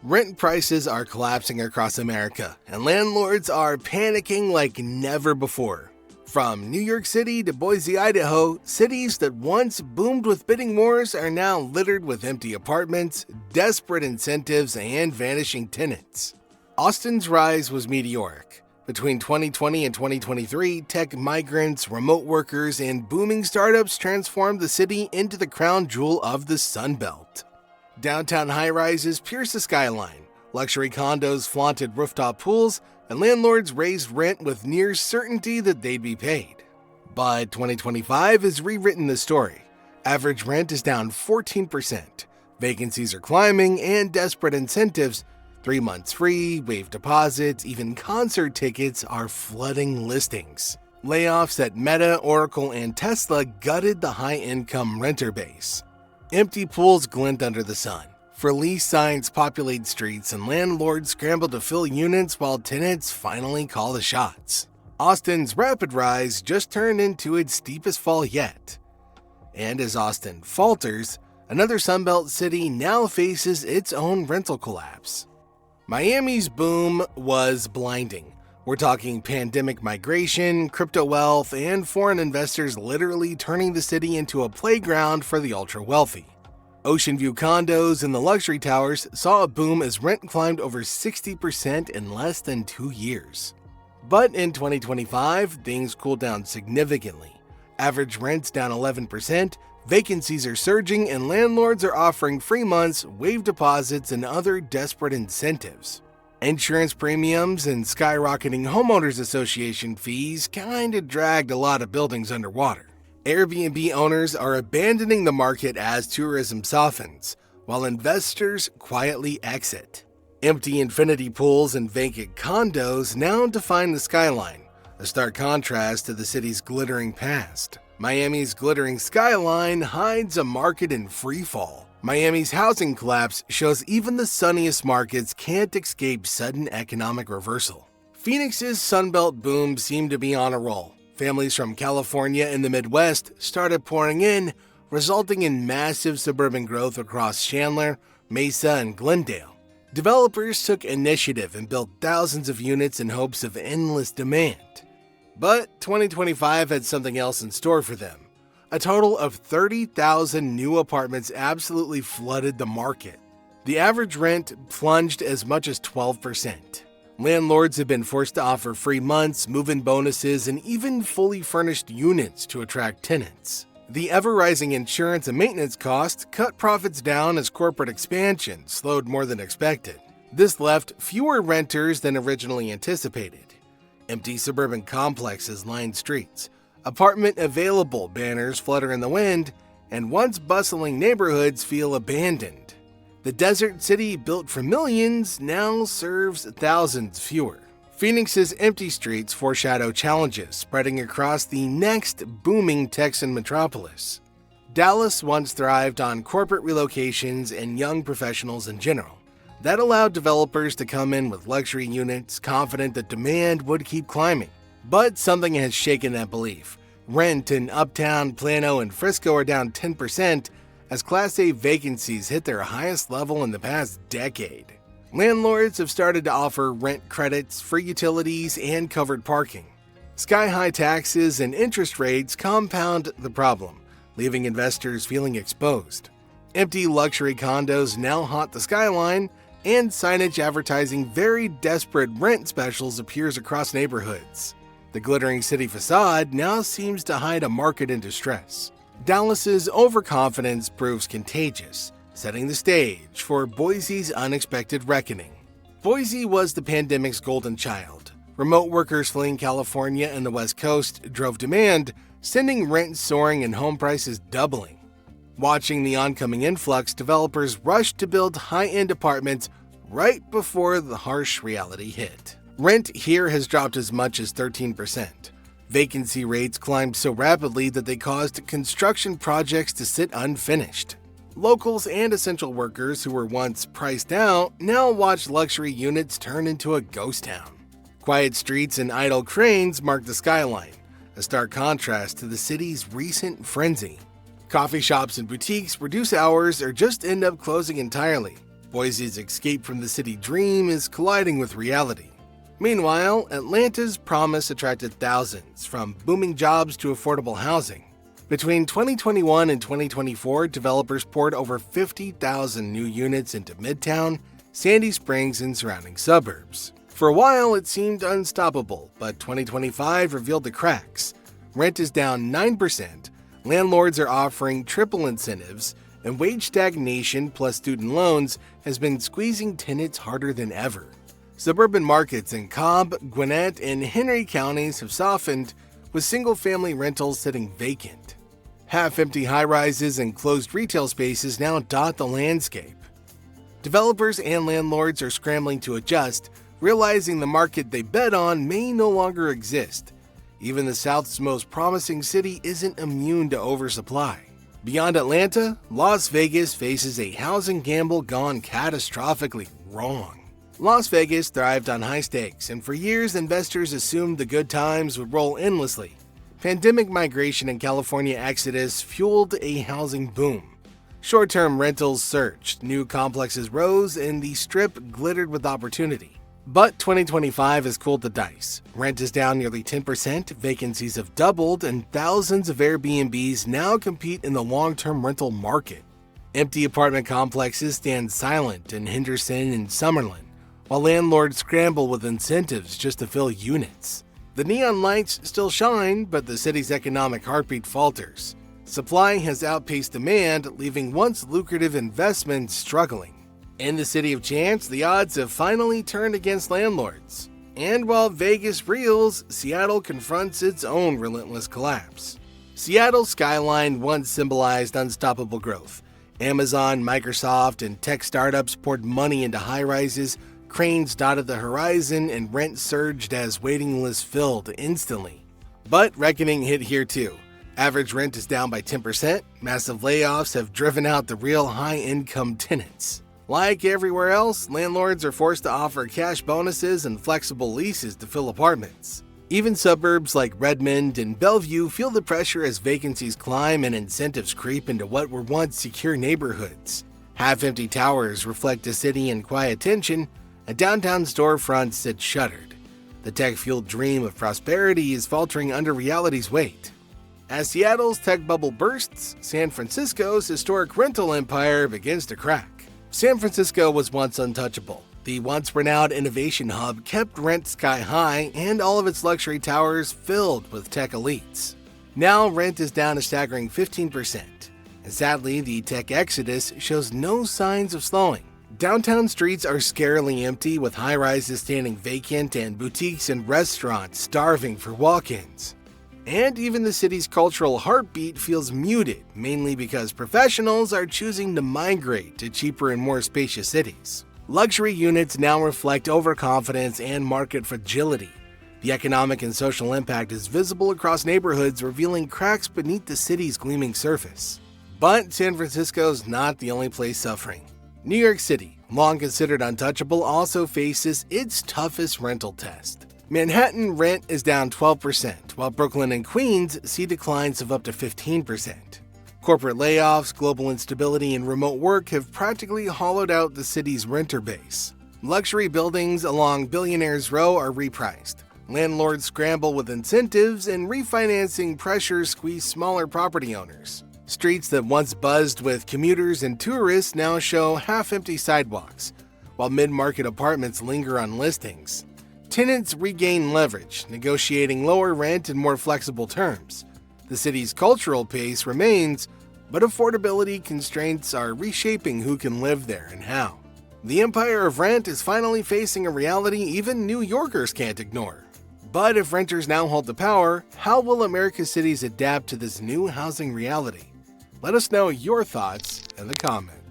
Rent prices are collapsing across America, and landlords are panicking like never before. From New York City to Boise, Idaho, cities that once boomed with bidding wars are now littered with empty apartments, desperate incentives, and vanishing tenants. Austin's rise was meteoric. Between 2020 and 2023, tech migrants, remote workers, and booming startups transformed the city into the crown jewel of the Sun Belt. Downtown high-rises pierced the skyline, luxury condos flaunted rooftop pools, and landlords raised rent with near certainty that they'd be paid. But 2025 has rewritten the story. Average rent is down 14%, vacancies are climbing, and desperate incentives, 3 months free, waived deposits, even concert tickets are flooding listings. Layoffs at Meta, Oracle, and Tesla gutted the high-income renter base. Empty pools glint under the sun. For-lease signs populate streets, and landlords scramble to fill units while tenants finally call the shots. Austin's rapid rise just turned into its steepest fall yet. And as Austin falters, another Sunbelt city now faces its own rental collapse. Miami's boom was blinding. We're talking pandemic migration, crypto wealth, and foreign investors literally turning the city into a playground for the ultra-wealthy. Ocean View condos and the luxury towers saw a boom as rent climbed over 60% in less than 2 years. But in 2025, things cooled down significantly. Average rent's down 11%, vacancies are surging, and landlords are offering free months, waived deposits, and other desperate incentives. Insurance premiums and skyrocketing homeowners association fees kinda dragged a lot of buildings underwater. Airbnb owners are abandoning the market as tourism softens, while investors quietly exit. Empty infinity pools and vacant condos now define the skyline, a stark contrast to the city's glittering past. Miami's glittering skyline hides a market in freefall. Miami's housing collapse shows even the sunniest markets can't escape sudden economic reversal. Phoenix's Sunbelt boom seemed to be on a roll. Families from California and the Midwest started pouring in, resulting in massive suburban growth across Chandler, Mesa, and Glendale. Developers took initiative and built thousands of units in hopes of endless demand. But 2025 had something else in store for them. A total of 30,000 new apartments absolutely flooded the market. The average rent plunged as much as 12%. Landlords have been forced to offer free months, move-in bonuses, and even fully furnished units to attract tenants. The ever-rising insurance and maintenance costs cut profits down as corporate expansion slowed more than expected. This left fewer renters than originally anticipated. Empty suburban complexes lined streets, apartment available banners flutter in the wind, and once bustling neighborhoods feel abandoned. The desert city built for millions now serves thousands fewer. Phoenix's empty streets foreshadow challenges spreading across the next booming Texan metropolis. Dallas once thrived on corporate relocations and young professionals in general. That allowed developers to come in with luxury units, confident that demand would keep climbing. But something has shaken that belief. Rent in Uptown, Plano, and Frisco are down 10% as Class A vacancies hit their highest level in the past decade. Landlords have started to offer rent credits, free utilities, and covered parking. Sky-high taxes and interest rates compound the problem, leaving investors feeling exposed. Empty luxury condos now haunt the skyline, and signage advertising very desperate rent specials appears across neighborhoods. The glittering city facade now seems to hide a market in distress. Dallas's overconfidence proves contagious, setting the stage for Boise's unexpected reckoning. Boise was the pandemic's golden child. Remote workers fleeing California and the West Coast drove demand, sending rents soaring and home prices doubling. Watching the oncoming influx, developers rushed to build high-end apartments right before the harsh reality hit. Rent here has dropped as much as 13%. Vacancy rates climbed so rapidly that they caused construction projects to sit unfinished. Locals and essential workers who were once priced out now watch luxury units turn into a ghost town. Quiet streets and idle cranes mark the skyline, a stark contrast to the city's recent frenzy. Coffee shops and boutiques reduce hours or just end up closing entirely. Boise's escape from the city dream is colliding with reality. Meanwhile, Atlanta's promise attracted thousands, from booming jobs to affordable housing. Between 2021 and 2024, developers poured over 50,000 new units into Midtown, Sandy Springs, and surrounding suburbs. For a while, it seemed unstoppable, but 2025 revealed the cracks. Rent is down 9%, landlords are offering triple incentives, and wage stagnation plus student loans has been squeezing tenants harder than ever. Suburban markets in Cobb, Gwinnett, and Henry counties have softened, with single-family rentals sitting vacant. Half-empty high-rises and closed retail spaces now dot the landscape. Developers and landlords are scrambling to adjust, realizing the market they bet on may no longer exist. Even the South's most promising city isn't immune to oversupply. Beyond Atlanta, Las Vegas faces a housing gamble gone catastrophically wrong. Las Vegas thrived on high stakes, and for years investors assumed the good times would roll endlessly. Pandemic migration and California exodus fueled a housing boom. Short-term rentals surged, new complexes rose, and the Strip glittered with opportunity. But 2025 has cooled the dice. Rent is down nearly 10%, vacancies have doubled, and thousands of Airbnbs now compete in the long-term rental market. Empty apartment complexes stand silent in Henderson and Summerlin, while landlords scramble with incentives just to fill units. The neon lights still shine, but the city's economic heartbeat falters. Supply has outpaced demand, leaving once lucrative investments struggling. In the city of chance, the odds have finally turned against landlords. And while Vegas reels, Seattle confronts its own relentless collapse. Seattle's skyline once symbolized unstoppable growth. Amazon, Microsoft, and tech startups poured money into high-rises, cranes dotted the horizon, and rent surged as waiting lists filled instantly. But reckoning hit here too. Average rent is down by 10%, massive layoffs have driven out the real high-income tenants. Like everywhere else, landlords are forced to offer cash bonuses and flexible leases to fill apartments. Even suburbs like Redmond and Bellevue feel the pressure as vacancies climb and incentives creep into what were once secure neighborhoods. Half-empty towers reflect a city in quiet tension, and downtown storefronts sit shuttered. The tech-fueled dream of prosperity is faltering under reality's weight. As Seattle's tech bubble bursts, San Francisco's historic rental empire begins to crack. San Francisco was once untouchable. The once renowned innovation hub kept rent sky high and all of its luxury towers filled with tech elites. Now rent is down a staggering 15%, and sadly the tech exodus shows no signs of slowing. Downtown streets are scarily empty, with high-rises standing vacant and boutiques and restaurants starving for walk-ins. And even the city's cultural heartbeat feels muted, mainly because professionals are choosing to migrate to cheaper and more spacious cities. Luxury units now reflect overconfidence and market fragility. The economic and social impact is visible across neighborhoods, revealing cracks beneath the city's gleaming surface. But San Francisco's not the only place suffering. New York City, long considered untouchable, also faces its toughest rental test. Manhattan rent is down 12%, while Brooklyn and Queens see declines of up to 15%. Corporate layoffs, global instability, and remote work have practically hollowed out the city's renter base. Luxury buildings along Billionaires Row are repriced. Landlords scramble with incentives, and refinancing pressures squeeze smaller property owners. Streets that once buzzed with commuters and tourists now show half-empty sidewalks, while mid-market apartments linger on listings. Tenants regain leverage, negotiating lower rent and more flexible terms. The city's cultural pace remains, but affordability constraints are reshaping who can live there and how. The empire of rent is finally facing a reality even New Yorkers can't ignore. But if renters now hold the power, how will America's cities adapt to this new housing reality? Let us know your thoughts in the comments.